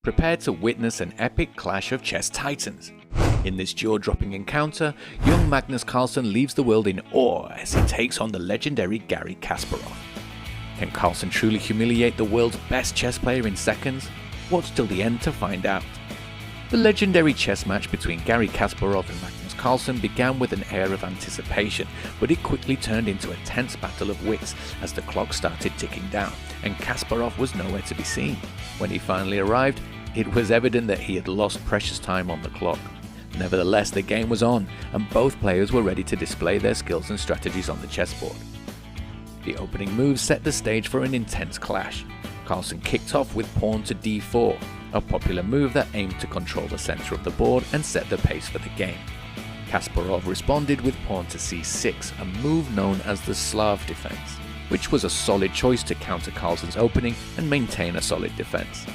Prepare to witness an epic clash of chess titans. In this jaw-dropping encounter, young Magnus Carlsen leaves the world in awe as he takes on the legendary Garry Kasparov. Can Carlsen truly humiliate the world's best chess player in seconds? Watch till the end to find out. The legendary chess match between Garry Kasparov and Magnus Carlsen began with an air of anticipation, but it quickly turned into a tense battle of wits as the clock started ticking down, and Kasparov was nowhere to be seen. When he finally arrived, it was evident that he had lost precious time on the clock. Nevertheless, the game was on, and both players were ready to display their skills and strategies on the chessboard. The opening move set the stage for an intense clash. Carlsen kicked off with pawn to d4, a popular move that aimed to control the center of the board and set the pace for the game. Kasparov responded with pawn to c6, a move known as the Slav defense, which was a solid choice to counter Carlsen's opening and maintain a solid defense.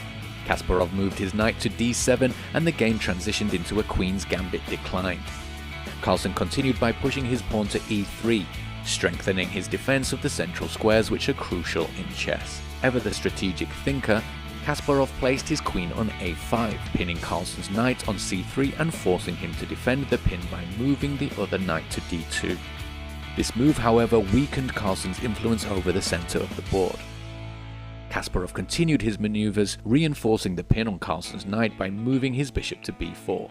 Kasparov moved his knight to d7 and the game transitioned into a queen's gambit decline. Carlsen continued by pushing his pawn to e3, strengthening his defense of the central squares which are crucial in chess. Ever the strategic thinker, Kasparov placed his queen on a5, pinning Carlsen's knight on c3 and forcing him to defend the pin by moving the other knight to d2. This move, however, weakened Carlsen's influence over the center of the board. Kasparov continued his maneuvers, reinforcing the pin on Carlsen's knight by moving his bishop to b4.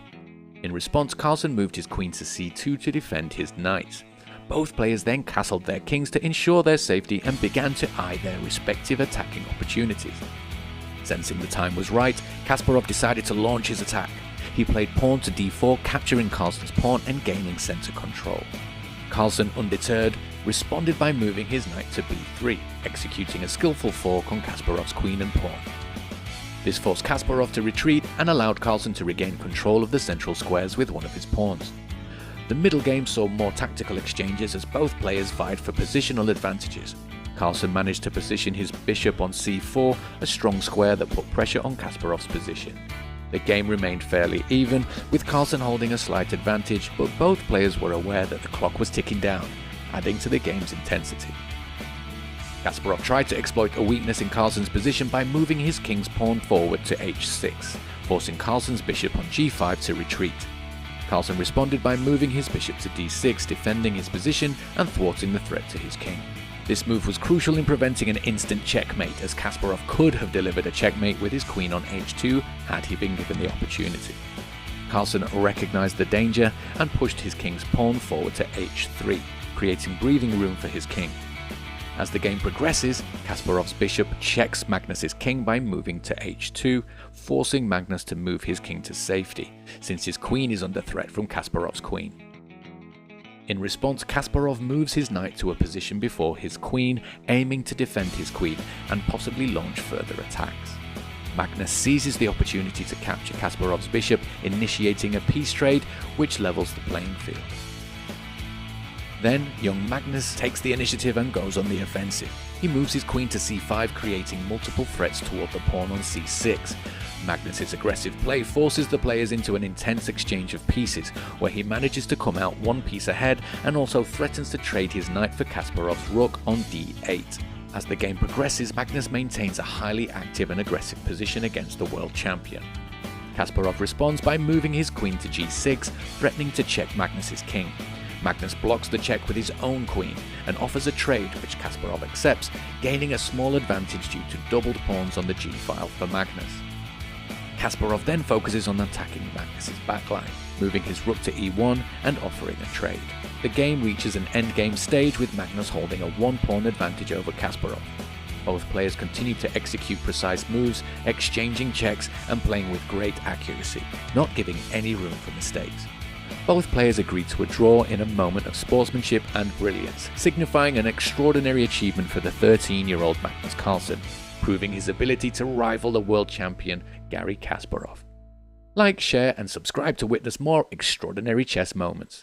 In response, Carlsen moved his queen to c2 to defend his knights. Both players then castled their kings to ensure their safety and began to eye their respective attacking opportunities. Sensing the time was right, Kasparov decided to launch his attack. He played pawn to d4, capturing Carlsen's pawn and gaining center control. Carlsen, undeterred, responded by moving his knight to b3, executing a skillful fork on Kasparov's queen and pawn. This forced Kasparov to retreat and allowed Carlsen to regain control of the central squares with one of his pawns. The middle game saw more tactical exchanges as both players vied for positional advantages. Carlsen managed to position his bishop on c4, a strong square that put pressure on Kasparov's position. The game remained fairly even, with Carlsen holding a slight advantage, but both players were aware that the clock was ticking down, adding to the game's intensity. Kasparov tried to exploit a weakness in Carlsen's position by moving his king's pawn forward to h6, forcing Carlsen's bishop on g5 to retreat. Carlsen responded by moving his bishop to d6, defending his position and thwarting the threat to his king. This move was crucial in preventing an instant checkmate, as Kasparov could have delivered a checkmate with his queen on h2 had he been given the opportunity. Carlsen recognized the danger and pushed his king's pawn forward to h3, creating breathing room for his king. As the game progresses, Kasparov's bishop checks Magnus's king by moving to h2, forcing Magnus to move his king to safety, since his queen is under threat from Kasparov's queen. In response, Kasparov moves his knight to a position before his queen, aiming to defend his queen and possibly launch further attacks. Magnus seizes the opportunity to capture Kasparov's bishop, initiating a piece trade which levels the playing field. Then, young Magnus takes the initiative and goes on the offensive. He moves his queen to c5, creating multiple threats toward the pawn on c6. Magnus's aggressive play forces the players into an intense exchange of pieces, where he manages to come out one piece ahead and also threatens to trade his knight for Kasparov's rook on d8. As the game progresses, Magnus maintains a highly active and aggressive position against the world champion. Kasparov responds by moving his queen to g6, threatening to check Magnus's king. Magnus blocks the check with his own queen and offers a trade which Kasparov accepts, gaining a small advantage due to doubled pawns on the g-file for Magnus. Kasparov then focuses on attacking Magnus's backline, moving his rook to e1 and offering a trade. The game reaches an endgame stage with Magnus holding a one-pawn advantage over Kasparov. Both players continue to execute precise moves, exchanging checks and playing with great accuracy, not giving any room for mistakes. Both players agreed to a draw in a moment of sportsmanship and brilliance, signifying an extraordinary achievement for the 13-year-old Magnus Carlsen, proving his ability to rival the world champion Garry Kasparov. Like, share and subscribe to witness more extraordinary chess moments.